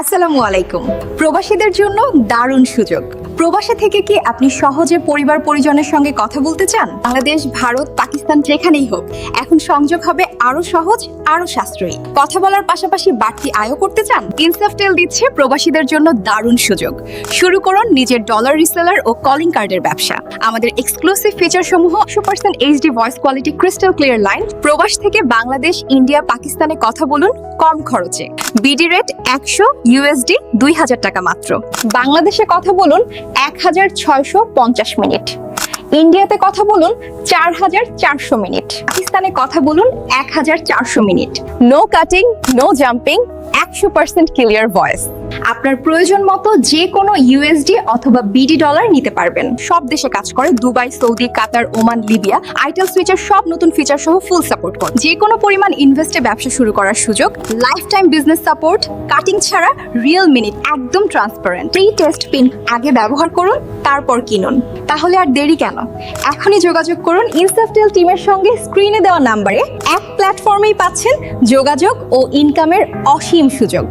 আসসালামু আলাইকুম। প্রবাসীদের জন্য দারুণ সুযোগ। প্রবাসে থেকে কি আপনি সহজে পরিবার পরিজনের সঙ্গে কথা বলতে চান? বাংলাদেশ, ভারত, পাকিস্তান যেখানেই হোক, এখন সংযোগ হবে আরো সহজ, আরো সাশ্রয়ী। কথা বলার পাশাপাশি বাড়তি আয়ও করতে চান? ইনসাফটেল দিচ্ছে প্রবাসীদের জন্য দারুণ সুযোগ। শুরু করুন নিজের ডলার রিসেলার ও কলিং কার্ডের ব্যবসা। আমাদের এক্সক্লুসিভ ফিচার সমূহ 100% HD voice quality, crystal clear line. প্রবাস থেকে বাংলাদেশ, ইন্ডিয়া, পাকিস্তানে কথা বলুন কম খরচে। বিডি রেট 100 ইউএসডি, 2000 টাকা মাত্র। বাংলাদেশে কথা বলুন 1650 মিনিট। ইন্ডিয়াতে কথা বলুন 4400 মিনিট। পাকিস্তানে কথা বলুন 1400 minute. No cutting, no jumping, 100% clear voice. আপনার প্রয়োজন মতো যে কোনো ইউএসডি অথবা বিডি ডলার নিতে পারবেন। সব দেশে কাজ করে, দুবাই, সৌদি, কাতার, ওমান, লিবিয়া। আইটেল সুইচের সব নতুন ফিচার সহ ফুল সাপোর্ট করে। যে কোনো পরিমাণ ইনভেস্টে ব্যবসা শুরু করার সুযোগ, life time business support, cutting ছাড়া রিয়েল মিনিট, একদম ট্রান্সপারেন্ট। প্রি টেস্ট পিন আগে ব্যবহার করুন, তারপর কিনুন। তাহলে আর দেরি কেন? এখনই যোগাযোগ করুন ইনসাফটেল টিমের সঙ্গে। স্ক্রিনে দেওয়া নাম্বারে এক প্ল্যাটফর্মেই পাচ্ছেন যোগাযোগ ও ইনকামের অসীম সুযোগ।